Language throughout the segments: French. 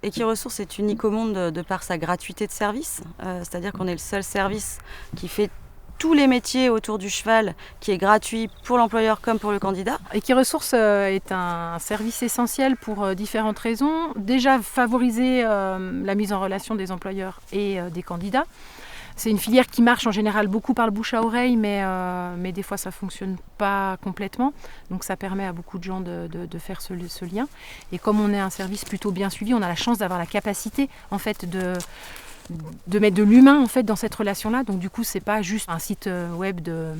Equiresources est unique au monde de par sa gratuité de service, c'est-à-dire qu'on est le seul service qui fait tous les métiers autour du cheval, qui est gratuit pour l'employeur comme pour le candidat. Equiresources est un service essentiel pour différentes raisons. Déjà, favoriser la mise en relation des employeurs et des candidats. C'est une filière qui marche en général beaucoup par le bouche à oreille, mais des fois ça ne fonctionne pas complètement. Donc ça permet à beaucoup de gens de faire ce lien. Et comme on est un service plutôt bien suivi, on a la chance d'avoir la capacité en fait, de mettre de l'humain en fait, dans cette relation-là. Donc du coup, ce n'est pas juste un site web de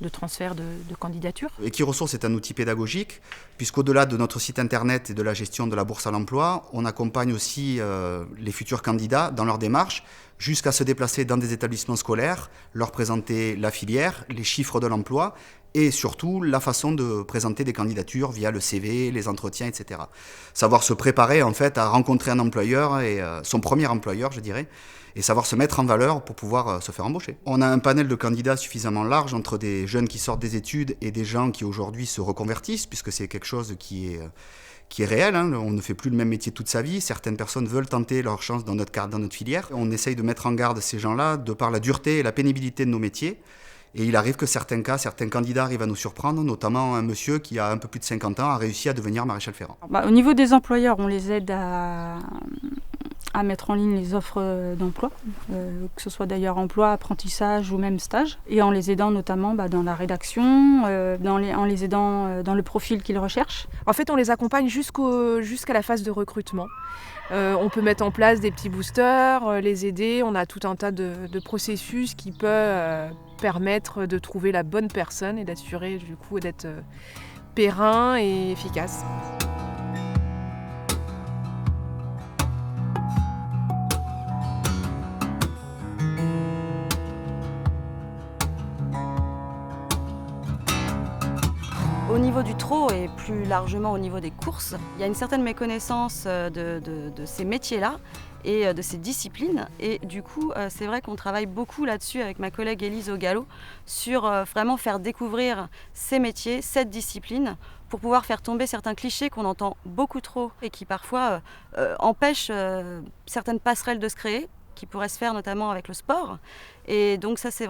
transfert de candidature. Equiresources est un outil pédagogique, puisqu'au-delà de notre site internet et de la gestion de la bourse à l'emploi, on accompagne aussi les futurs candidats dans leur démarche, jusqu'à se déplacer dans des établissements scolaires, leur présenter la filière, les chiffres de l'emploi et surtout la façon de présenter des candidatures via le CV, les entretiens, etc. Savoir se préparer en fait à rencontrer un employeur, et son premier employeur je dirais, et savoir se mettre en valeur pour pouvoir se faire embaucher. On a un panel de candidats suffisamment large entre des jeunes qui sortent des études et des gens qui aujourd'hui se reconvertissent, puisque c'est quelque chose qui est réel, hein. On ne fait plus le même métier toute sa vie. Certaines personnes veulent tenter leur chance dans notre filière. On essaye de mettre en garde ces gens-là de par la dureté et la pénibilité de nos métiers. Et il arrive que certains candidats arrivent à nous surprendre, notamment un monsieur qui a un peu plus de 50 ans a réussi à devenir maréchal ferrant. Au niveau des employeurs, on les aide à mettre en ligne les offres d'emploi, que ce soit d'ailleurs emploi, apprentissage ou même stage, et en les aidant notamment dans la rédaction, en les aidant dans le profil qu'ils recherchent. En fait, on les accompagne jusqu'à la phase de recrutement. On peut mettre en place des petits boosters, les aider. On a tout un tas de processus qui peuvent permettre de trouver la bonne personne et d'assurer du coup d'être périn et efficace. Au niveau du trot et plus largement au niveau des courses, il y a une certaine méconnaissance de ces métiers-là et de ces disciplines. Et du coup, c'est vrai qu'on travaille beaucoup là-dessus avec ma collègue Élise au galop sur vraiment faire découvrir ces métiers, cette discipline, pour pouvoir faire tomber certains clichés qu'on entend beaucoup trop et qui parfois empêchent certaines passerelles de se créer, qui pourraient se faire notamment avec le sport. Et donc ça, c'est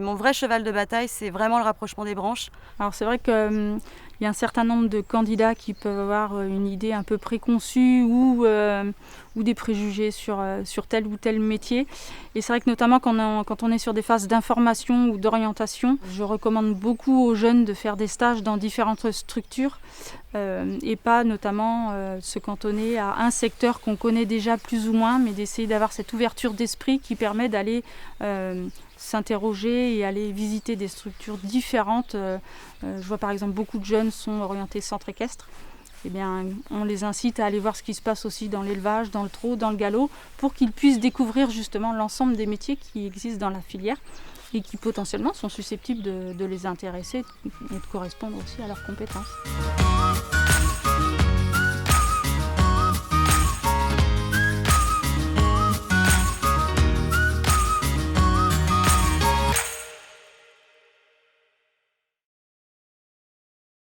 mon vrai cheval de bataille, c'est vraiment le rapprochement des branches. Alors c'est vrai qu'il y a un certain nombre de candidats qui peuvent avoir une idée un peu préconçue ou des préjugés sur tel ou tel métier. Et c'est vrai que notamment quand on est sur des phases d'information ou d'orientation, je recommande beaucoup aux jeunes de faire des stages dans différentes structures et pas notamment se cantonner à un secteur qu'on connaît déjà plus ou moins, mais d'essayer d'avoir cette ouverture d'esprit qui permet d'aller s'interroger et aller visiter des structures différentes. Je vois par exemple beaucoup de jeunes sont orientés centre équestre. Eh bien, on les incite à aller voir ce qui se passe aussi dans l'élevage, dans le trot, dans le galop, pour qu'ils puissent découvrir justement l'ensemble des métiers qui existent dans la filière et qui potentiellement sont susceptibles de les intéresser et de correspondre aussi à leurs compétences.